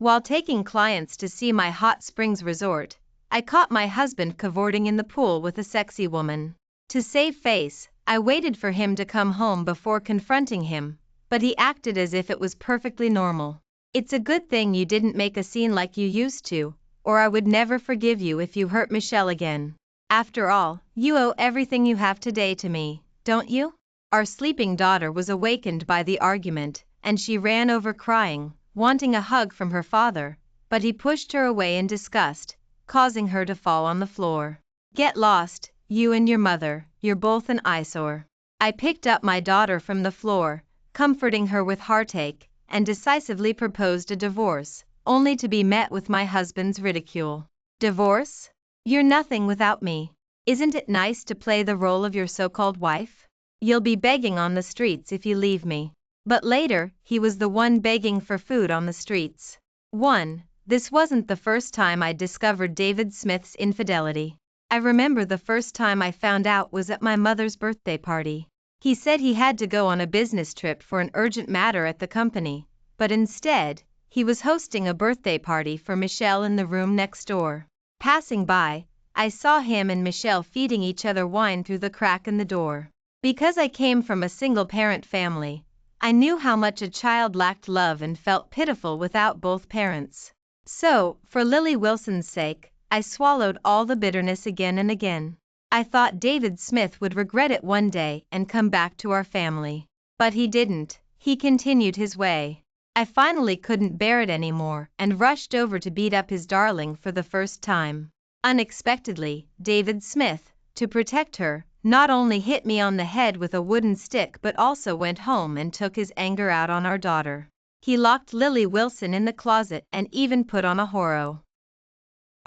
While taking clients to see my hot springs resort, I caught my husband cavorting in the pool with a sexy woman. To save face, I waited for him to come home before confronting him, but he acted as if it was perfectly normal. It's a good thing you didn't make a scene like you used to, or I would never forgive you if you hurt Michelle again. After all, you owe everything you have today to me, don't you? Our sleeping daughter was awakened by the argument, and she ran over crying, wanting a hug from her father, but he pushed her away in disgust, causing her to fall on the floor. Get lost, you and your mother, you're both an eyesore. I picked up my daughter from the floor, comforting her with heartache, and decisively proposed a divorce, only to be met with my husband's ridicule. Divorce? You're nothing without me. Isn't it nice to play the role of your so-called wife? You'll be begging on the streets if you leave me. But later, he was the one begging for food on the streets. 1. This wasn't the first time I discovered David Smith's infidelity. I remember the first time I found out was at my mother's birthday party. He said he had to go on a business trip for an urgent matter at the company, but instead, he was hosting a birthday party for Michelle in the room next door. Passing by, I saw him and Michelle feeding each other wine through the crack in the door. Because I came from a single-parent family, I knew how much a child lacked love and felt pitiful without both parents. So, for Lily Wilson's sake, I swallowed all the bitterness again and again. I thought David Smith would regret it one day and come back to our family. But he didn't. He continued his way. I finally couldn't bear it anymore and rushed over to beat up his darling for the first time. Unexpectedly, David Smith, to protect her, not only hit me on the head with a wooden stick but also went home and took his anger out on our daughter. He locked Lily Wilson in the closet and even put on a horror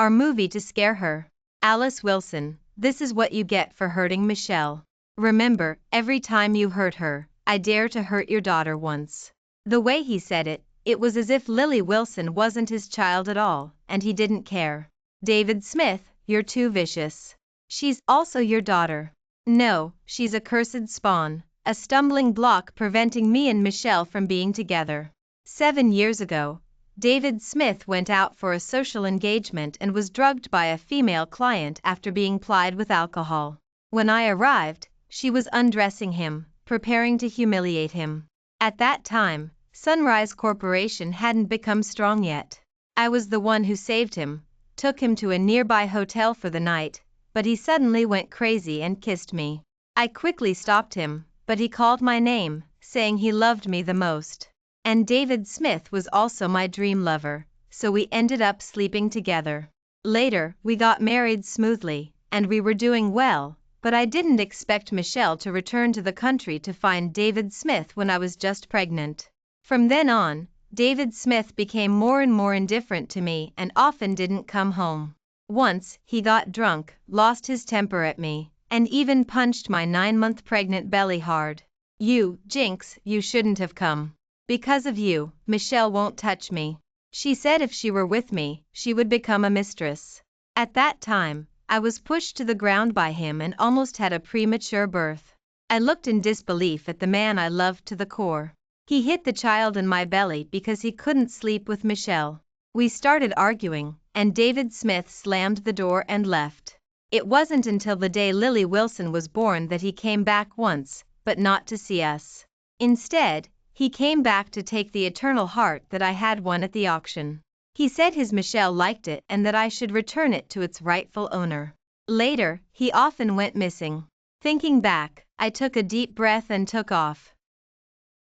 movie to scare her. Alice Wilson, this is what you get for hurting Michelle. Remember, every time you hurt her, I dare to hurt your daughter once. The way he said it, it was as if Lily Wilson wasn't his child at all, and he didn't care. David Smith, you're too vicious. She's also your daughter. No, she's a cursed spawn, a stumbling block preventing me and Michelle from being together. 7 years ago, David Smith went out for a social engagement and was drugged by a female client after being plied with alcohol. When I arrived, she was undressing him, preparing to humiliate him. At that time, Sunrise Corporation hadn't become strong yet. I was the one who saved him, took him to a nearby hotel for the night, but he suddenly went crazy and kissed me. I quickly stopped him, but he called my name, saying he loved me the most. And David Smith was also my dream lover, so we ended up sleeping together. Later, we got married smoothly, and we were doing well, but I didn't expect Michelle to return to the country to find David Smith when I was just pregnant. From then on, David Smith became more and more indifferent to me and often didn't come home. Once, he got drunk, lost his temper at me, and even punched my 9-month pregnant belly hard. You, Jinx, you shouldn't have come. Because of you, Michelle won't touch me. She said if she were with me, she would become a mistress. At that time, I was pushed to the ground by him and almost had a premature birth. I looked in disbelief at the man I loved to the core. He hit the child in my belly because he couldn't sleep with Michelle. We started arguing, and David Smith slammed the door and left. It wasn't until the day Lily Wilson was born that he came back once, but not to see us. Instead, he came back to take the eternal heart that I had won at the auction. He said his Michelle liked it and that I should return it to its rightful owner. Later, he often went missing. Thinking back, I took a deep breath and took off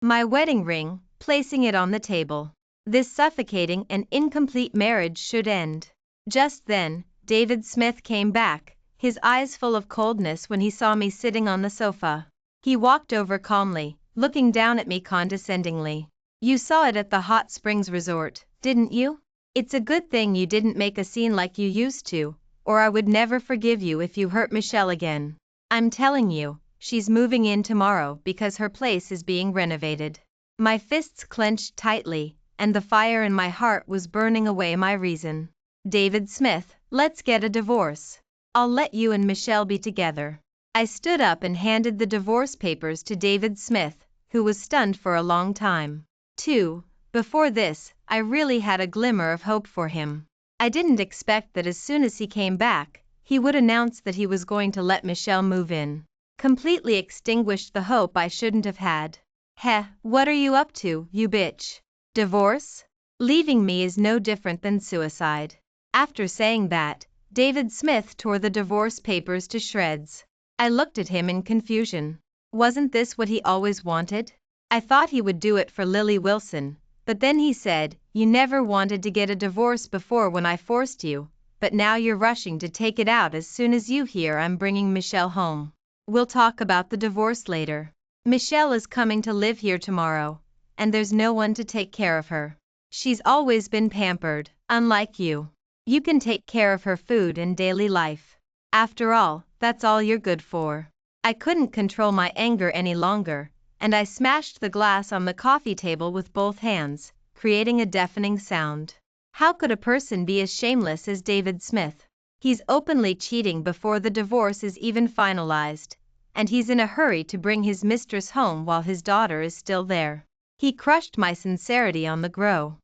my wedding ring, placing it on the table. This suffocating and incomplete marriage should end. Just then, David Smith came back, his eyes full of coldness when he saw me sitting on the sofa. He walked over calmly, looking down at me condescendingly. You saw it at the Hot Springs Resort, didn't you? It's a good thing you didn't make a scene like you used to, or I would never forgive you if you hurt Michelle again. I'm telling you, she's moving in tomorrow because her place is being renovated. My fists clenched tightly, and the fire in my heart was burning away my reason. David Smith, let's get a divorce. I'll let you and Michelle be together. I stood up and handed the divorce papers to David Smith, who was stunned for a long time. 2. Before this, I really had a glimmer of hope for him. I didn't expect that as soon as he came back, he would announce that he was going to let Michelle move in. Completely extinguished the hope I shouldn't have had. Heh, what are you up to, you bitch? Divorce? Leaving me is no different than suicide. After saying that, David Smith tore the divorce papers to shreds. I looked at him in confusion. Wasn't this what he always wanted? I thought he would do it for Lily Wilson, but then he said, "You never wanted to get a divorce before when I forced you, but now you're rushing to take it out as soon as you hear I'm bringing Michelle home. We'll talk about the divorce later. Michelle is coming to live here tomorrow, and there's no one to take care of her. She's always been pampered, unlike you. You can take care of her food and daily life. After all, that's all you're good for." I couldn't control my anger any longer, and I smashed the glass on the coffee table with both hands, creating a deafening sound. How could a person be as shameless as David Smith? He's openly cheating before the divorce is even finalized, and he's in a hurry to bring his mistress home while his daughter is still there. He crushed my sincerity on the grow.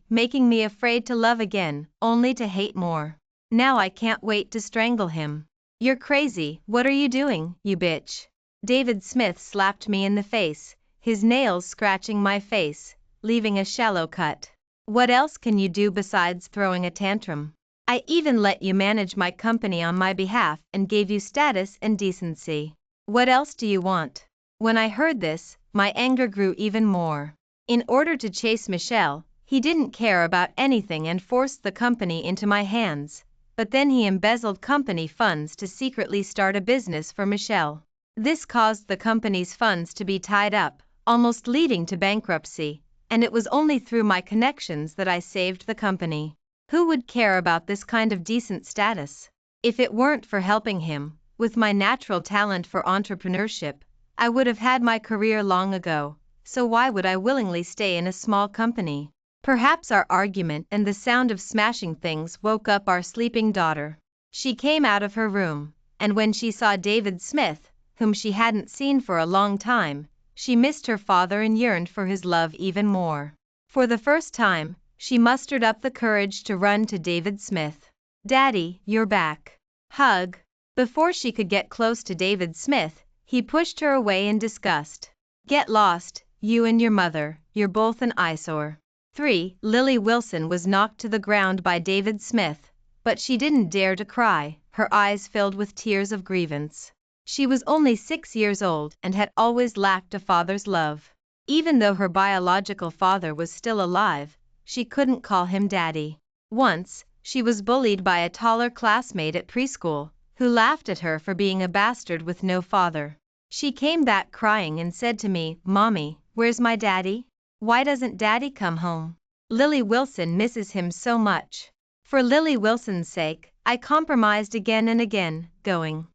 Making me afraid to love again, only to hate more. Now I can't wait to strangle him. You're crazy, what are you doing, you bitch? David Smith slapped me in the face, his nails scratching my face, leaving a shallow cut. What else can you do besides throwing a tantrum? I even let you manage my company on my behalf and gave you status and decency. What else do you want? When I heard this, my anger grew even more. In order to chase Michelle, he didn't care about anything and forced the company into my hands, but then he embezzled company funds to secretly start a business for Michelle. This caused the company's funds to be tied up, almost leading to bankruptcy, and it was only through my connections that I saved the company. Who would care about this kind of decent status? If it weren't for helping him, with my natural talent for entrepreneurship, I would have had my career long ago, so why would I willingly stay in a small company? Perhaps our argument and the sound of smashing things woke up our sleeping daughter. She came out of her room, and when she saw David Smith, whom she hadn't seen for a long time, she missed her father and yearned for his love even more. For the first time, she mustered up the courage to run to David Smith. "Daddy, you're back." Hug. Before she could get close to David Smith, he pushed her away in disgust. "Get lost, you and your mother, you're both an eyesore." 3. Lily Wilson was knocked to the ground by David Smith, but she didn't dare to cry, her eyes filled with tears of grievance. She was only 6 years old and had always lacked a father's love. Even though her biological father was still alive, she couldn't call him daddy. Once, she was bullied by a taller classmate at preschool, who laughed at her for being a bastard with no father. She came back crying and said to me, "Mommy, where's my daddy? Why doesn't daddy come home? Lily Wilson misses him so much." For Lily Wilson's sake, I compromised again and again, going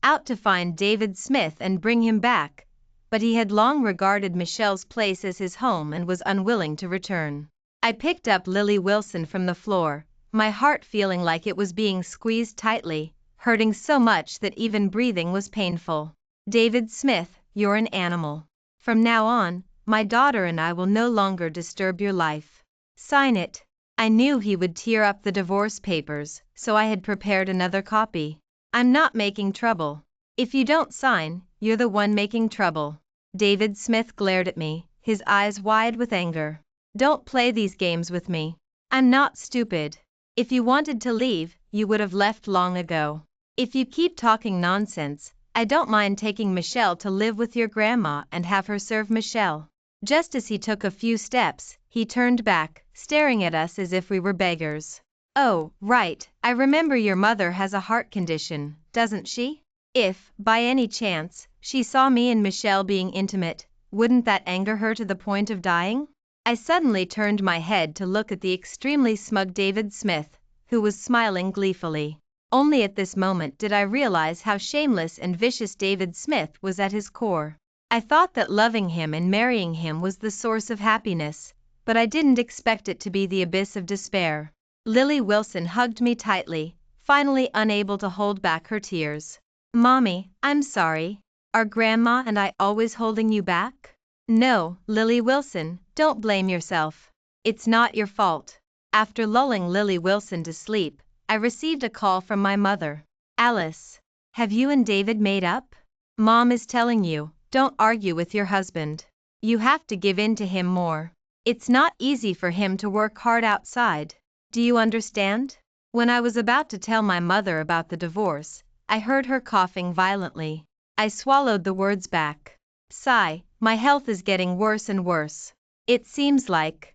out to find David Smith and bring him back, but he had long regarded Michelle's place as his home and was unwilling to return. I picked up Lily Wilson from the floor, my heart feeling like it was being squeezed tightly, hurting so much that even breathing was painful. "David Smith, you're an animal. From now on, my daughter and I will no longer disturb your life. Sign it." I knew he would tear up the divorce papers, so I had prepared another copy. "I'm not making trouble. If you don't sign, you're the one making trouble." David Smith glared at me, his eyes wide with anger. "Don't play these games with me. I'm not stupid. If you wanted to leave, you would have left long ago. If you keep talking nonsense, I don't mind taking Michelle to live with your grandma and have her serve Michelle." Just as he took a few steps, he turned back, staring at us as if we were beggars. "Oh, right, I remember your mother has a heart condition, doesn't she? If, by any chance, she saw me and Michelle being intimate, wouldn't that anger her to the point of dying?" I suddenly turned my head to look at the extremely smug David Smith, who was smiling gleefully. Only at this moment did I realize how shameless and vicious David Smith was at his core. I thought that loving him and marrying him was the source of happiness, but I didn't expect it to be the abyss of despair. Lily Wilson hugged me tightly, finally unable to hold back her tears. "Mommy, I'm sorry. Are Grandma and I always holding you back?" No, Lily Wilson, don't blame yourself. It's not your fault. After lulling Lily Wilson to sleep, I received a call from my mother. Alice, have you and David made up? Mom is telling you, don't argue with your husband. You have to give in to him more. It's not easy for him to work hard outside. Do you understand? When I was about to tell my mother about the divorce, I heard her coughing violently. I swallowed the words back. Sigh, my health is getting worse and worse. It seems like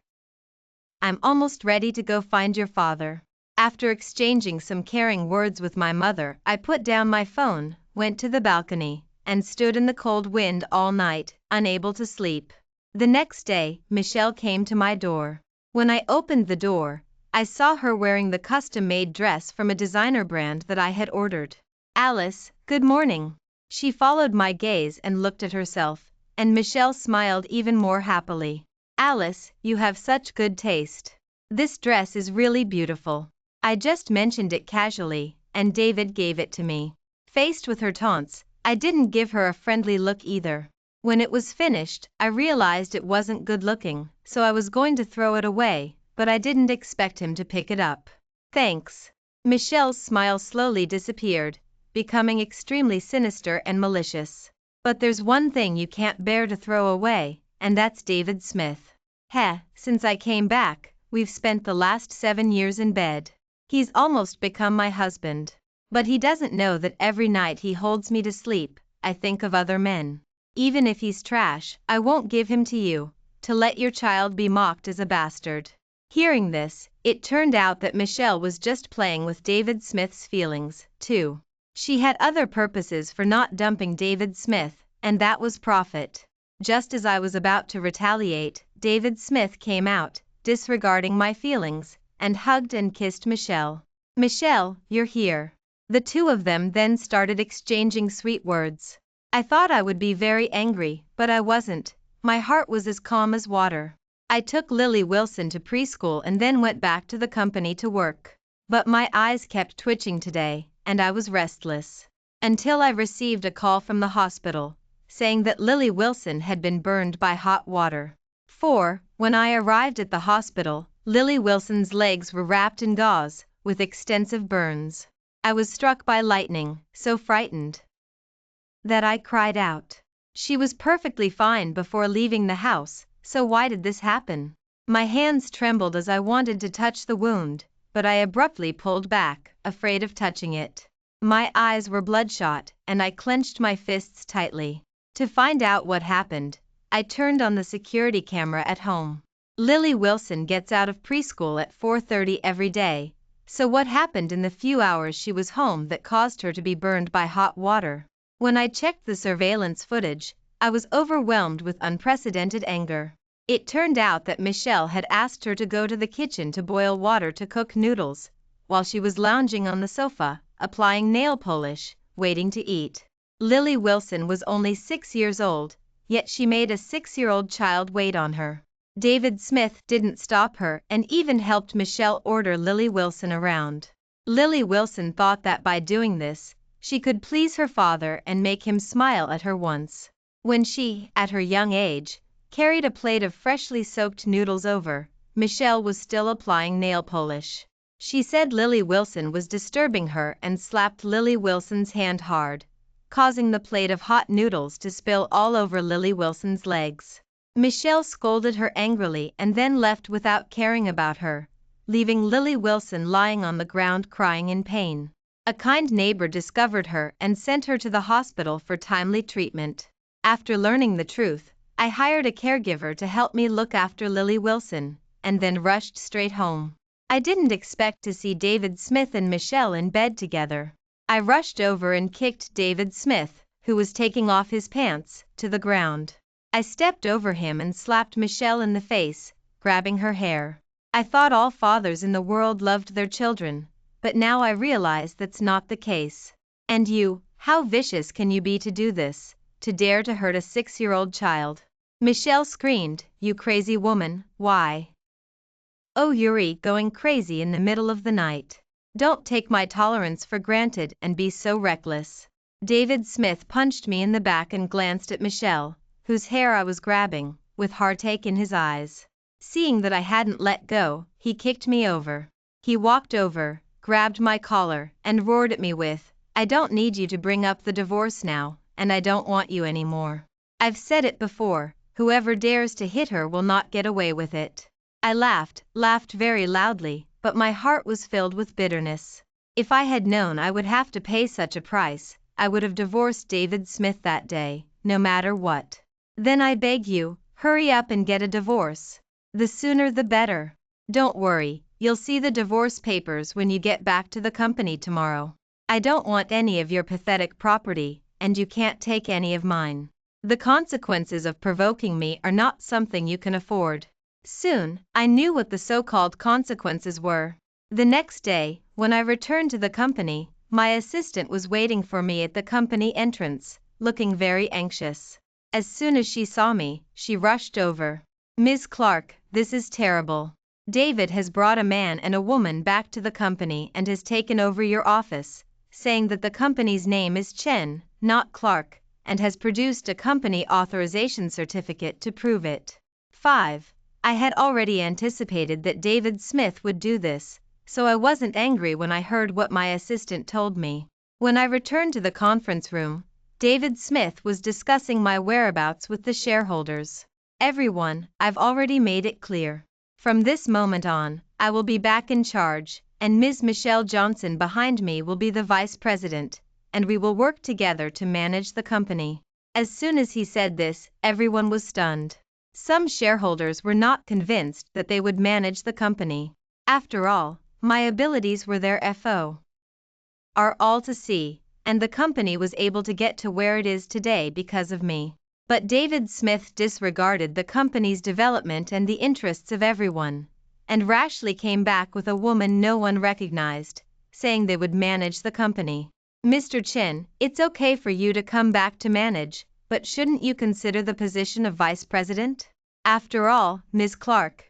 I'm almost ready to go find your father. After exchanging some caring words with my mother, I put down my phone, went to the balcony, and stood in the cold wind all night, unable to sleep. The next day, Michelle came to my door. When I opened the door, I saw her wearing the custom-made dress from a designer brand that I had ordered. Alice, good morning. She followed my gaze and looked at herself, and Michelle smiled even more happily. Alice, you have such good taste. This dress is really beautiful. I just mentioned it casually, and David gave it to me. Faced with her taunts, I didn't give her a friendly look either. When it was finished, I realized it wasn't good looking, so I was going to throw it away, but I didn't expect him to pick it up. Thanks. Michelle's smile slowly disappeared, becoming extremely sinister and malicious. But there's one thing you can't bear to throw away, and that's David Smith. Since I came back, we've spent the last 7 years in bed. He's almost become my husband. But he doesn't know that every night he holds me to sleep, I think of other men. Even if he's trash, I won't give him to you, to let your child be mocked as a bastard. Hearing this, it turned out that Michelle was just playing with David Smith's feelings, too. She had other purposes for not dumping David Smith, and that was profit. Just as I was about to retaliate, David Smith came out, disregarding my feelings, and hugged and kissed Michelle. Michelle, you're here. The two of them then started exchanging sweet words. I thought I would be very angry, but I wasn't. My heart was as calm as water. I took Lily Wilson to preschool and then went back to the company to work. But my eyes kept twitching today, and I was restless. Until I received a call from the hospital, saying that Lily Wilson had been burned by hot water. When I arrived at the hospital, Lily Wilson's legs were wrapped in gauze, with extensive burns. I was struck by lightning, so frightened that I cried out. She was perfectly fine before leaving the house, so why did this happen? My hands trembled as I wanted to touch the wound, but I abruptly pulled back, afraid of touching it. My eyes were bloodshot, and I clenched my fists tightly. To find out what happened, I turned on the security camera at home. Lily Wilson gets out of preschool at 4:30 every day, so what happened in the few hours she was home that caused her to be burned by hot water? When I checked the surveillance footage, I was overwhelmed with unprecedented anger. It turned out that Michelle had asked her to go to the kitchen to boil water to cook noodles, while she was lounging on the sofa, applying nail polish, waiting to eat. Lily Wilson was only 6 years old, yet she made a 6-year-old child wait on her. David Smith didn't stop her and even helped Michelle order Lily Wilson around. Lily Wilson thought that by doing this, she could please her father and make him smile at her once. When she, at her young age, carried a plate of freshly soaked noodles over, Michelle was still applying nail polish. She said Lily Wilson was disturbing her and slapped Lily Wilson's hand hard, causing the plate of hot noodles to spill all over Lily Wilson's legs. Michelle scolded her angrily and then left without caring about her, leaving Lily Wilson lying on the ground crying in pain. A kind neighbor discovered her and sent her to the hospital for timely treatment. After learning the truth, I hired a caregiver to help me look after Lily Wilson, and then rushed straight home. I didn't expect to see David Smith and Michelle in bed together. I rushed over and kicked David Smith, who was taking off his pants, to the ground. I stepped over him and slapped Michelle in the face, grabbing her hair. I thought all fathers in the world loved their children, but now I realize that's not the case. And you, how vicious can you be to do this, to dare to hurt a 6-year-old child? Michelle screamed, you crazy woman, why? Oh, Yuri, going crazy in the middle of the night. Don't take my tolerance for granted and be so reckless. David Smith punched me in the back and glanced at Michelle, whose hair I was grabbing, with heartache in his eyes. Seeing that I hadn't let go, he kicked me over. He walked over, grabbed my collar, and roared at me with, "I don't need you to bring up the divorce now, and I don't want you anymore. I've said it before, whoever dares to hit her will not get away with it." I laughed very loudly, but my heart was filled with bitterness. If I had known I would have to pay such a price, I would have divorced David Smith that day, no matter what. "Then I beg you, hurry up and get a divorce. The sooner the better. Don't worry, you'll see the divorce papers when you get back to the company tomorrow. I don't want any of your pathetic property, and you can't take any of mine. The consequences of provoking me are not something you can afford." Soon, I knew what the so-called consequences were. The next day, when I returned to the company, my assistant was waiting for me at the company entrance, looking very anxious. As soon as she saw me, she rushed over. "Ms. Clark, this is terrible. David has brought a man and a woman back to the company and has taken over your office, saying that the company's name is Chen, not Clark, and has produced a company authorization certificate to prove it." 5. I had already anticipated that David Smith would do this, so I wasn't angry when I heard what my assistant told me. When I returned to the conference room, David Smith was discussing my whereabouts with the shareholders. "Everyone, I've already made it clear. From this moment on, I will be back in charge, and Ms. Michelle Johnson behind me will be the vice president, and we will work together to manage the company." As soon as he said this, everyone was stunned. Some shareholders were not convinced that they would manage the company. After all, my abilities were their FO. Are all to see, and the company was able to get to where it is today because of me. But David Smith disregarded the company's development and the interests of everyone, and rashly came back with a woman no one recognized, saying they would manage the company. "Mr. Chin, it's okay for you to come back to manage, but shouldn't you consider the position of vice president? After all, Ms. Clark,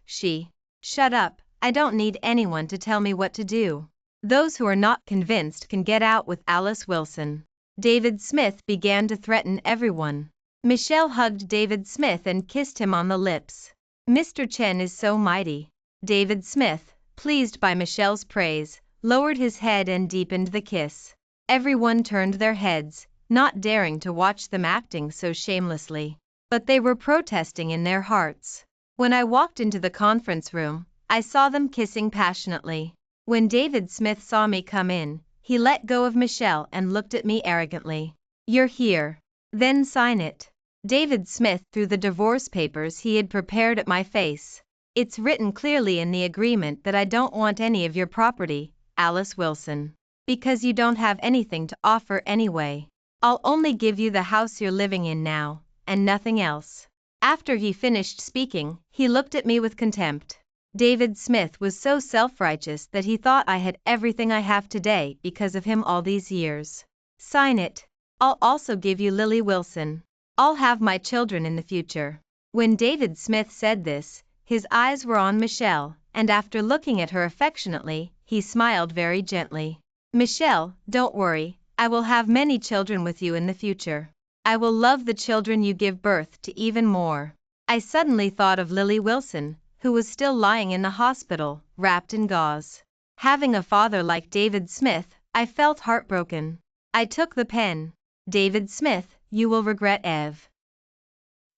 Shut up, I don't need anyone to tell me what to do. Those who are not convinced can get out with Alice Wilson." David Smith began to threaten everyone. Michelle hugged David Smith and kissed him on the lips. "Mr. Chen is so mighty." David Smith, pleased by Michelle's praise, lowered his head and deepened the kiss. Everyone turned their heads, not daring to watch them acting so shamelessly. But they were protesting in their hearts. When I walked into the conference room, I saw them kissing passionately. When David Smith saw me come in, he let go of Michelle and looked at me arrogantly. "You're here. Then sign it." David Smith threw the divorce papers he had prepared at my face. "It's written clearly in the agreement that I don't want any of your property, Alice Wilson. Because you don't have anything to offer anyway. I'll only give you the house you're living in now, and nothing else." After he finished speaking, he looked at me with contempt. David Smith was so self-righteous that he thought I had everything I have today because of him all these years. "Sign it. I'll also give you Lily Wilson. I'll have my children in the future." When David Smith said this, his eyes were on Michelle, and after looking at her affectionately, he smiled very gently. "Michelle, don't worry, I will have many children with you in the future. I will love the children you give birth to even more." I suddenly thought of Lily Wilson, who was still lying in the hospital, wrapped in gauze. Having a father like David Smith, I felt heartbroken. I took the pen. "David Smith, you will regret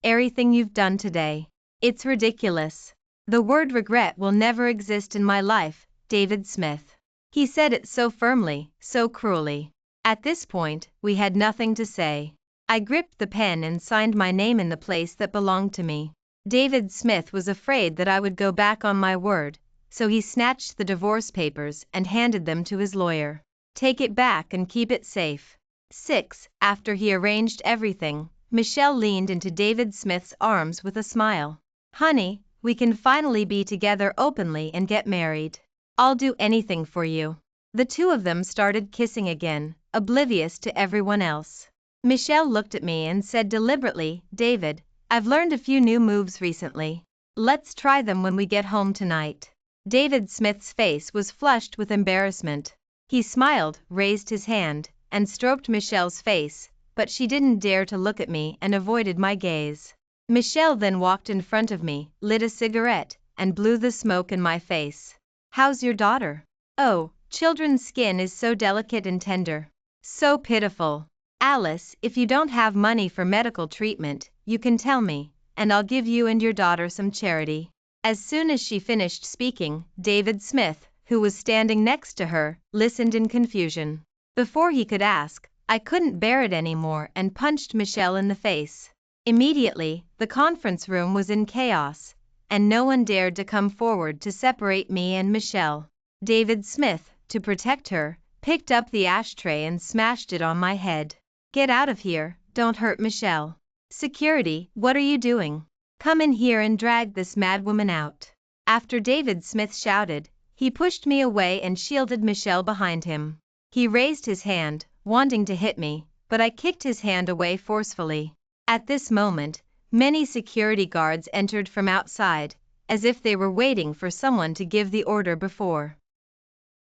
everything you've done today. It's ridiculous. The word regret will never exist in my life, David Smith." He said it so firmly, so cruelly. At this point, we had nothing to say. I gripped the pen and signed my name in the place that belonged to me. David Smith was afraid that I would go back on my word, so he snatched the divorce papers and handed them to his lawyer. "Take it back and keep it safe." 6. After he arranged everything, Michelle leaned into David Smith's arms with a smile. "Honey, we can finally be together openly and get married. I'll do anything for you." The two of them started kissing again, oblivious to everyone else. Michelle looked at me and said deliberately, "David, I've learned a few new moves recently. Let's try them when we get home tonight." David Smith's face was flushed with embarrassment. He smiled, raised his hand, and stroked Michelle's face, but she didn't dare to look at me and avoided my gaze. Michelle then walked in front of me, lit a cigarette, and blew the smoke in my face. How's your daughter? Oh, children's skin is so delicate and tender. So pitiful. Alice, if you don't have money for medical treatment, you can tell me, and I'll give you and your daughter some charity. As soon as she finished speaking, David Smith, who was standing next to her, listened in confusion. Before he could ask, I couldn't bear it anymore and punched Michelle in the face. Immediately, the conference room was in chaos, and no one dared to come forward to separate me and Michelle. David Smith, to protect her, picked up the ashtray and smashed it on my head. Get out of here, don't hurt Michelle. Security, what are you doing? Come in here and drag this madwoman out. After David Smith shouted, he pushed me away and shielded Michelle behind him. He raised his hand, wanting to hit me, but I kicked his hand away forcefully. At this moment, many security guards entered from outside, as if they were waiting for someone to give the order before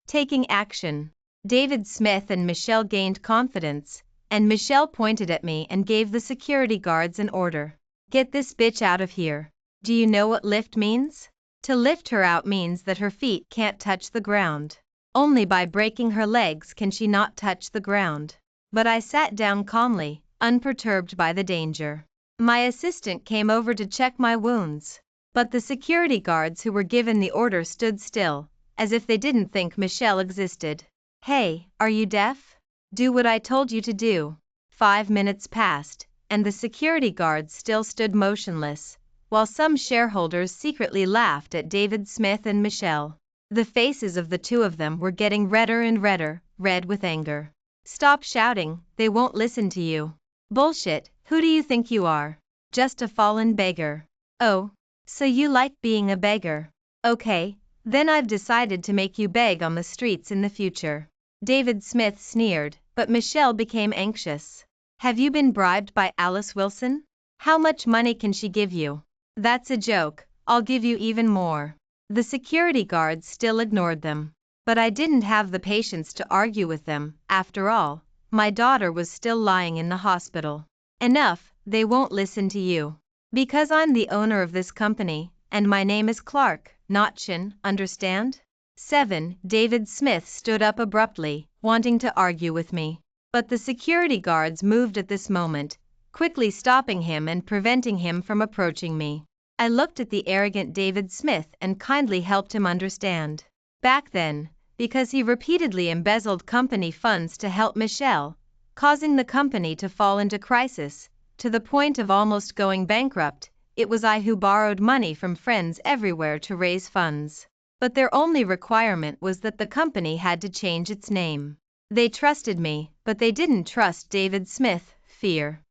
taking action. David Smith and Michelle gained confidence, and Michelle pointed at me and gave the security guards an order. Get this bitch out of here. Do you know what lift means? To lift her out means that her feet can't touch the ground. Only by breaking her legs can she not touch the ground. But I sat down calmly, unperturbed by the danger. My assistant came over to check my wounds, but the security guards who were given the order stood still, as if they didn't think Michelle existed. Hey, are you deaf? Do what I told you to do. 5 minutes passed, and the security guards still stood motionless, while some shareholders secretly laughed at David Smith and Michelle. The faces of the two of them were getting redder and redder, red with anger. Stop shouting, they won't listen to you. Bullshit, who do you think you are? Just a fallen beggar. Oh, so you like being a beggar? Okay, then I've decided to make you beg on the streets in the future. David Smith sneered, but Michelle became anxious. Have you been bribed by Alice Wilson? How much money can she give you? That's a joke, I'll give you even more. The security guards still ignored them. But I didn't have the patience to argue with them. After all, my daughter was still lying in the hospital. Enough, they won't listen to you. Because I'm the owner of this company, and my name is Clark, not Chin, understand? 7. David Smith stood up abruptly, wanting to argue with me. But the security guards moved at this moment, quickly stopping him and preventing him from approaching me. I looked at the arrogant David Smith and kindly helped him understand. Back then, because he repeatedly embezzled company funds to help Michelle, causing the company to fall into crisis, to the point of almost going bankrupt, it was I who borrowed money from friends everywhere to raise funds. But their only requirement was that the company had to change its name. They trusted me, but they didn't trust David Smith, fear.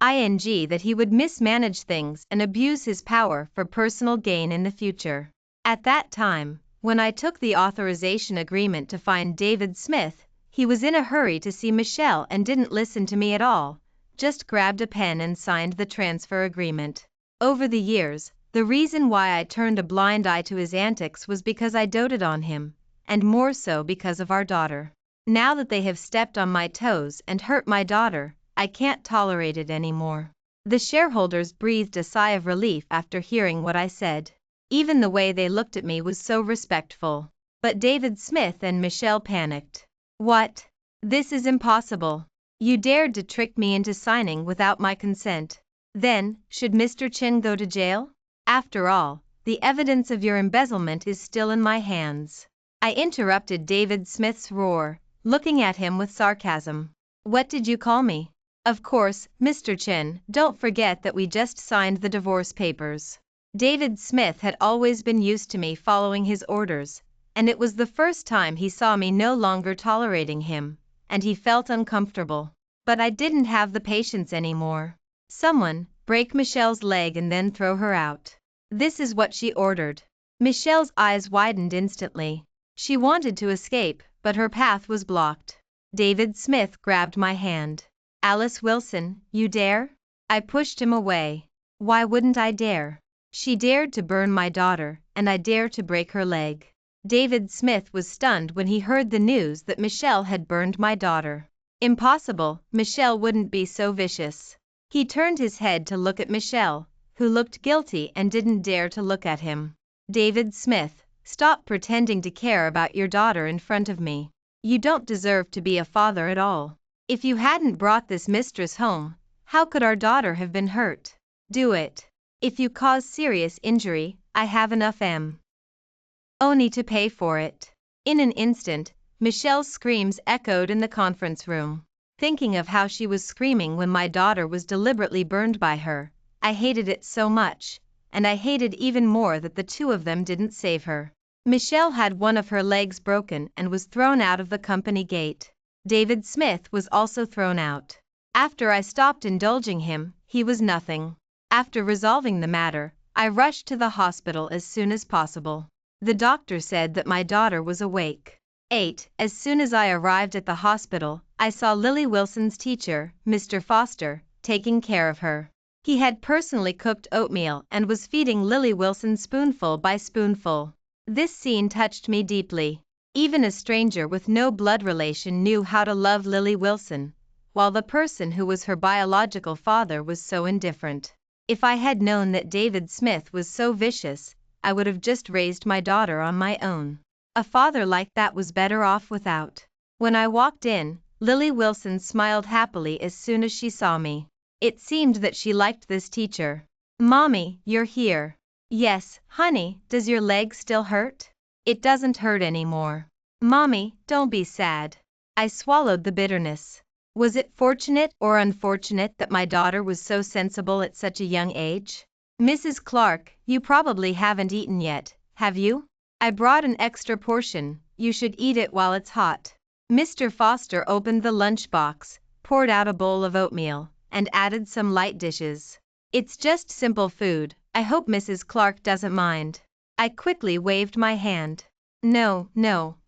That he would mismanage things and abuse his power for personal gain in the future. At that time, when I took the authorization agreement to find David Smith, he was in a hurry to see Michelle and didn't listen to me at all, just grabbed a pen and signed the transfer agreement. Over the years, the reason why I turned a blind eye to his antics was because I doted on him, and more so because of our daughter. Now that they have stepped on my toes and hurt my daughter, I can't tolerate it anymore. The shareholders breathed a sigh of relief after hearing what I said. Even the way they looked at me was so respectful. But David Smith and Michelle panicked. What? This is impossible. You dared to trick me into signing without my consent. Then, should Mr. Chin go to jail? After all, the evidence of your embezzlement is still in my hands. I interrupted David Smith's roar, looking at him with sarcasm. What did you call me? Of course, Mr. Chin, don't forget that we just signed the divorce papers. David Smith had always been used to me following his orders, and it was the first time he saw me no longer tolerating him, and he felt uncomfortable. But I didn't have the patience anymore. Someone, break Michelle's leg and then throw her out. This is what she ordered. Michelle's eyes widened instantly. She wanted to escape, but her path was blocked. David Smith grabbed my hand. Alice Wilson, you dare? I pushed him away. Why wouldn't I dare? She dared to burn my daughter, and I dare to break her leg. David Smith was stunned when he heard the news that Michelle had burned my daughter. Impossible, Michelle wouldn't be so vicious. He turned his head to look at Michelle, who looked guilty and didn't dare to look at him. David Smith, stop pretending to care about your daughter in front of me. You don't deserve to be a father at all. If you hadn't brought this mistress home, how could our daughter have been hurt? Do it. If you cause serious injury, I have enough money to pay for it. In an instant, Michelle's screams echoed in the conference room. Thinking of how she was screaming when my daughter was deliberately burned by her, I hated it so much, and I hated even more that the two of them didn't save her. Michelle had one of her legs broken and was thrown out of the company gate. David Smith was also thrown out. After I stopped indulging him, he was nothing. After resolving the matter, I rushed to the hospital as soon as possible. The doctor said that my daughter was awake. 8. As soon as I arrived at the hospital, I saw Lily Wilson's teacher, Mr. Foster, taking care of her. He had personally cooked oatmeal and was feeding Lily Wilson spoonful by spoonful. This scene touched me deeply. Even a stranger with no blood relation knew how to love Lily Wilson, while the person who was her biological father was so indifferent. If I had known that David Smith was so vicious, I would have just raised my daughter on my own. A father like that was better off without. When I walked in, Lily Wilson smiled happily as soon as she saw me. It seemed that she liked this teacher. Mommy, you're here. Yes, honey, does your leg still hurt? It doesn't hurt anymore. Mommy, don't be sad. I swallowed the bitterness. Was it fortunate or unfortunate that my daughter was so sensible at such a young age? Mrs. Clark, you probably haven't eaten yet, have you? I brought an extra portion, you should eat it while it's hot. Mr. Foster opened the lunchbox, poured out a bowl of oatmeal, and added some light dishes. It's just simple food, I hope Mrs. Clark doesn't mind. I quickly waved my hand. No,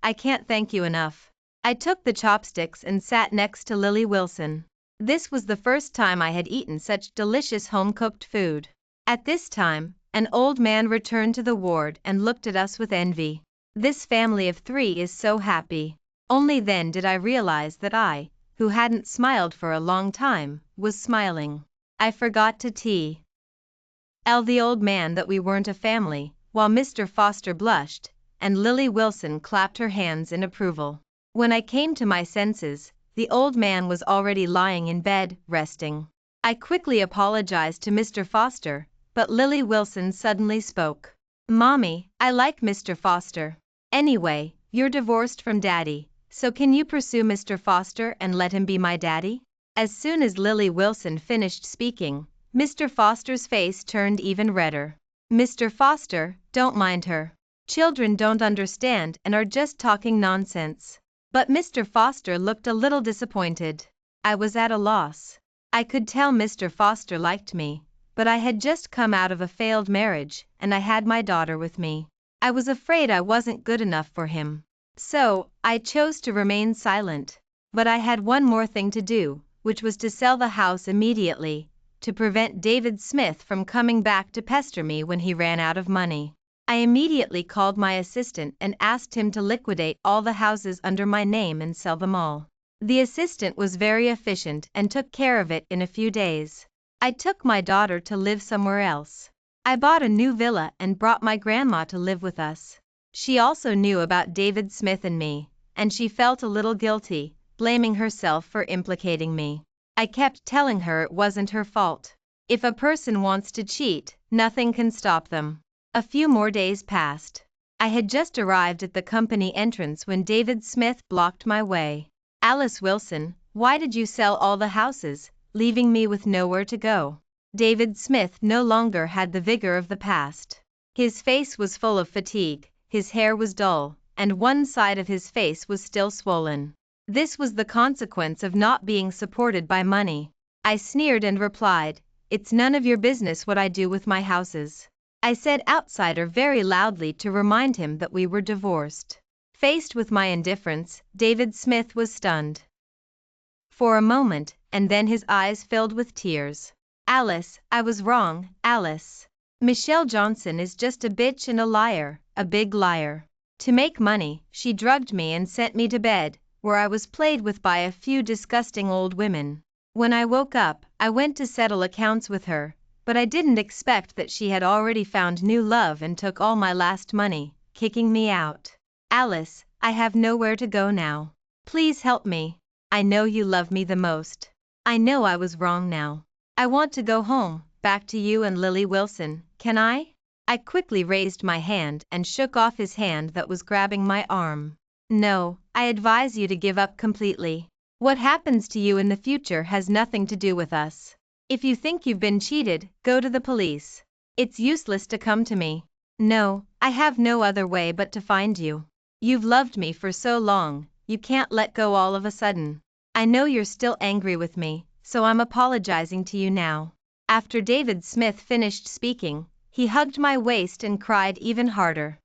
I can't thank you enough. I took the chopsticks and sat next to Lily Wilson. This was the first time I had eaten such delicious home-cooked food. At this time, an old man returned to the ward and looked at us with envy. This family of 3 is so happy. Only then did I realize that I, who hadn't smiled for a long time, was smiling. I forgot to tell the old man that we weren't a family, while Mr. Foster blushed, and Lily Wilson clapped her hands in approval. When I came to my senses, the old man was already lying in bed, resting. I quickly apologized to Mr. Foster, but Lily Wilson suddenly spoke. Mommy, I like Mr. Foster. Anyway, you're divorced from Daddy, so can you pursue Mr. Foster and let him be my daddy? As soon as Lily Wilson finished speaking, Mr. Foster's face turned even redder. Mr. Foster, don't mind her. Children don't understand and are just talking nonsense. But Mr. Foster looked a little disappointed. I was at a loss. I could tell Mr. Foster liked me, but I had just come out of a failed marriage, and I had my daughter with me. I was afraid I wasn't good enough for him. So, I chose to remain silent. But I had one more thing to do, which was to sell the house immediately, to prevent David Smith from coming back to pester me when he ran out of money. I immediately called my assistant and asked him to liquidate all the houses under my name and sell them all. The assistant was very efficient and took care of it in a few days. I took my daughter to live somewhere else. I bought a new villa and brought my grandma to live with us. She also knew about David Smith and me, and she felt a little guilty, blaming herself for implicating me. I kept telling her it wasn't her fault. If a person wants to cheat, nothing can stop them. A few more days passed. I had just arrived at the company entrance when David Smith blocked my way. Alice Wilson, why did you sell all the houses, leaving me with nowhere to go? David Smith no longer had the vigor of the past. His face was full of fatigue, his hair was dull, and one side of his face was still swollen. This was the consequence of not being supported by money. I sneered and replied, "It's none of your business what I do with my houses." I said outsider very loudly to remind him that we were divorced. Faced with my indifference, David Smith was stunned for a moment, and then his eyes filled with tears. Alice, I was wrong, Alice. Michelle Johnson is just a bitch and a liar, a big liar. To make money, she drugged me and sent me to bed, where I was played with by a few disgusting old women. When I woke up, I went to settle accounts with her, but I didn't expect that she had already found new love and took all my last money, kicking me out. Alice, I have nowhere to go now. Please help me. I know you love me the most. I know I was wrong now. I want to go home, back to you and Lily Wilson, can I? I quickly raised my hand and shook off his hand that was grabbing my arm. No, I advise you to give up completely. What happens to you in the future has nothing to do with us. If you think you've been cheated, go to the police. It's useless to come to me. No, I have no other way but to find you. You've loved me for so long, you can't let go all of a sudden. I know you're still angry with me, so I'm apologizing to you now. After David Smith finished speaking, he hugged my waist and cried even harder.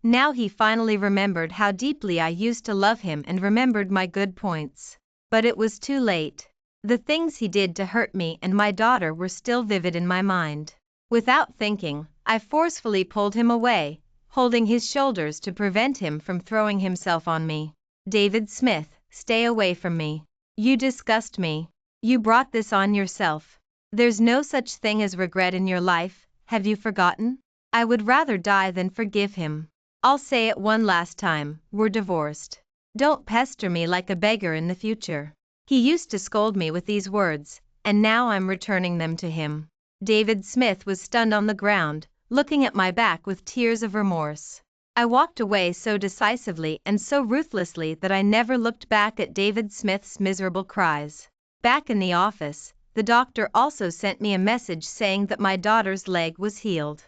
Now he finally remembered how deeply I used to love him and remembered my good points. But it was too late. The things he did to hurt me and my daughter were still vivid in my mind. Without thinking, I forcefully pulled him away, holding his shoulders to prevent him from throwing himself on me. David Smith, stay away from me. You disgust me. You brought this on yourself. There's no such thing as regret in your life, have you forgotten? I would rather die than forgive him. I'll say it one last time, we're divorced. Don't pester me like a beggar in the future. He used to scold me with these words, and now I'm returning them to him. David Smith was stunned on the ground, looking at my back with tears of remorse. I walked away so decisively and so ruthlessly that I never looked back at David Smith's miserable cries. Back in the office, the doctor also sent me a message saying that my daughter's leg was healed.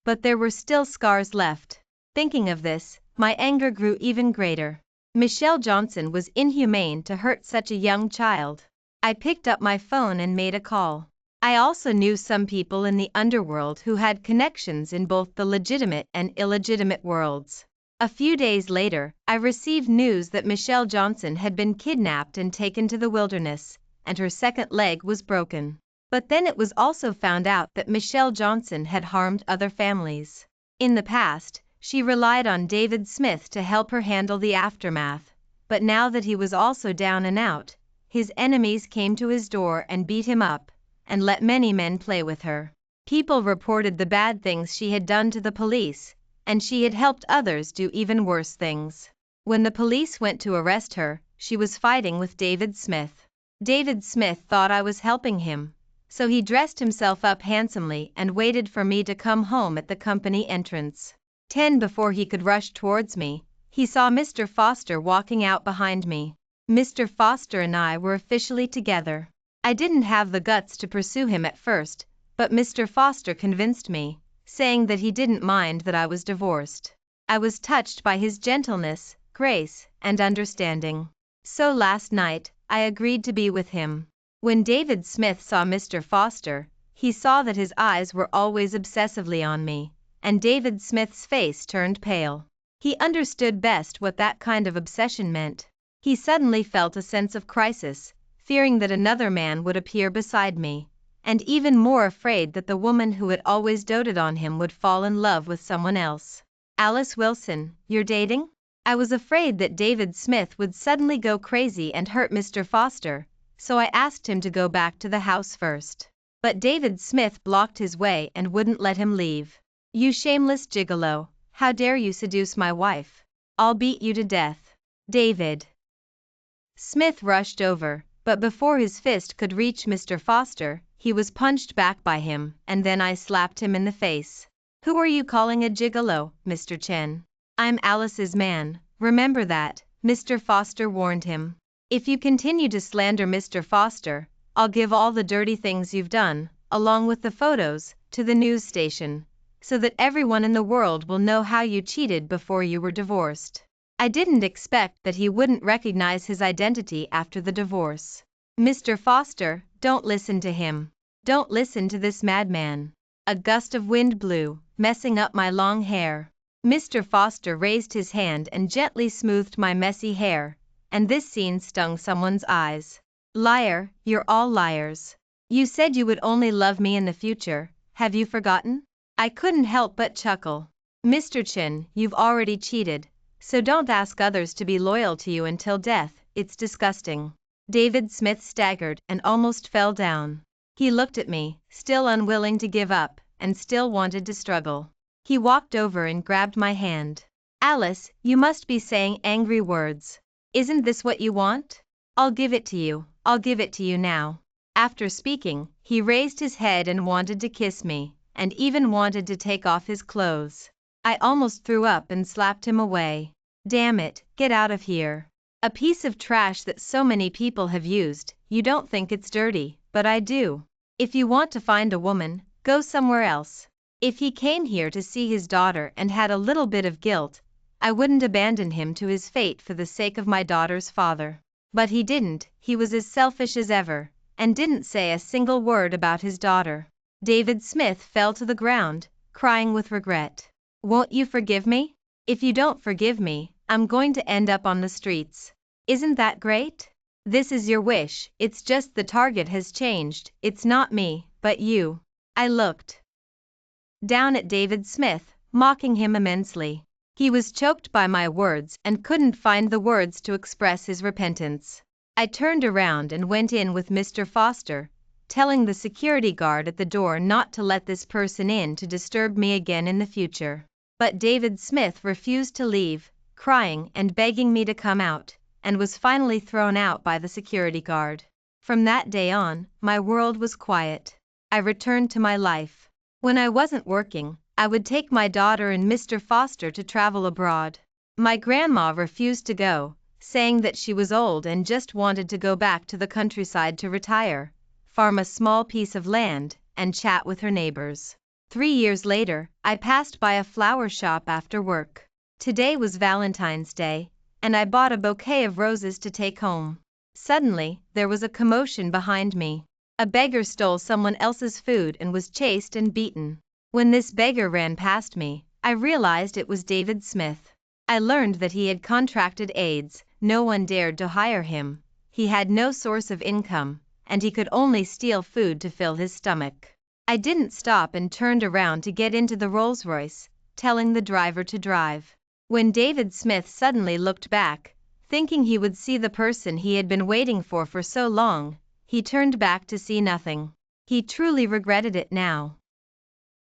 But there were still scars left. Thinking of this, my anger grew even greater. Michelle Johnson was inhumane to hurt such a young child. I picked up my phone and made a call. I also knew some people in the underworld who had connections in both the legitimate and illegitimate worlds. A few days later, I received news that Michelle Johnson had been kidnapped and taken to the wilderness, and her second leg was broken. But then it was also found out that Michelle Johnson had harmed other families. In the past, she relied on David Smith to help her handle the aftermath, but now that he was also down and out, his enemies came to his door and beat him up, and let many men play with her. People reported the bad things she had done to the police, and she had helped others do even worse things. When the police went to arrest her, she was fighting with David Smith. David Smith thought I was helping him, so he dressed himself up handsomely and waited for me to come home at the company entrance. 10 before he could rush towards me, he saw Mr. Foster walking out behind me. Mr. Foster and I were officially together. I didn't have the guts to pursue him at first, but Mr. Foster convinced me, saying that he didn't mind that I was divorced. I was touched by his gentleness, grace, and understanding. So last night, I agreed to be with him. When David Smith saw Mr. Foster, he saw that his eyes were always obsessively on me, and David Smith's face turned pale. He understood best what that kind of obsession meant. He suddenly felt a sense of crisis, fearing that another man would appear beside me, and even more afraid that the woman who had always doted on him would fall in love with someone else. Alice Wilson, you're dating? I was afraid that David Smith would suddenly go crazy and hurt Mr. Foster, so I asked him to go back to the house first. But David Smith blocked his way and wouldn't let him leave. You shameless gigolo, how dare you seduce my wife? I'll beat you to death. David Smith rushed over, but before his fist could reach Mr. Foster, he was punched back by him, and then I slapped him in the face. Who are you calling a gigolo, Mr. Chen? I'm Alice's man, remember that, Mr. Foster warned him. If you continue to slander Mr. Foster, I'll give all the dirty things you've done, along with the photos, to the news station, so that everyone in the world will know how you cheated before you were divorced. I didn't expect that he wouldn't recognize his identity after the divorce. Mr. Foster, don't listen to him. Don't listen to this madman. A gust of wind blew, messing up my long hair. Mr. Foster raised his hand and gently smoothed my messy hair, and this scene stung someone's eyes. Liar, you're all liars. You said you would only love me in the future, have you forgotten? I couldn't help but chuckle. Mr. Chin, you've already cheated, So don't ask others to be loyal to you until death, it's disgusting. David Smith staggered and almost fell down. He looked at me, still unwilling to give up, and still wanted to struggle. He walked over and grabbed my hand. Alice, you must be saying angry words. Isn't this what you want? I'll give it to you, I'll give it to you now. After speaking, he raised his head and wanted to kiss me, and even wanted to take off his clothes. I almost threw up and slapped him away. Damn it, get out of here. A piece of trash that so many people have used. You don't think it's dirty, but I do. If you want to find a woman, go somewhere else. If he came here to see his daughter and had a little bit of guilt, I wouldn't abandon him to his fate for the sake of my daughter's father. But he didn't, he was as selfish as ever, and didn't say a single word about his daughter. David Smith fell to the ground, crying with regret. Won't you forgive me? If you don't forgive me, I'm going to end up on the streets. Isn't that great? This is your wish, it's just the target has changed, it's not me, but you. I looked down at David Smith, mocking him immensely. He was choked by my words and couldn't find the words to express his repentance. I turned around and went in with Mr. Foster, telling the security guard at the door not to let this person in to disturb me again in the future. But David Smith refused to leave, crying and begging me to come out, and was finally thrown out by the security guard. From that day on, my world was quiet. I returned to my life. When I wasn't working, I would take my daughter and Mr. Foster to travel abroad. My grandma refused to go, saying that she was old and just wanted to go back to the countryside to retire, farm a small piece of land, and chat with her neighbors. 3 years later, I passed by a flower shop after work. Today was Valentine's Day, and I bought a bouquet of roses to take home. Suddenly, there was a commotion behind me. A beggar stole someone else's food and was chased and beaten. When this beggar ran past me, I realized it was David Smith. I learned that he had contracted AIDS, no one dared to hire him, he had no source of income, and he could only steal food to fill his stomach. I didn't stop and turned around to get into the Rolls-Royce, telling the driver to drive. When David Smith suddenly looked back, thinking he would see the person he had been waiting for so long, he turned back to see nothing. He truly regretted it now.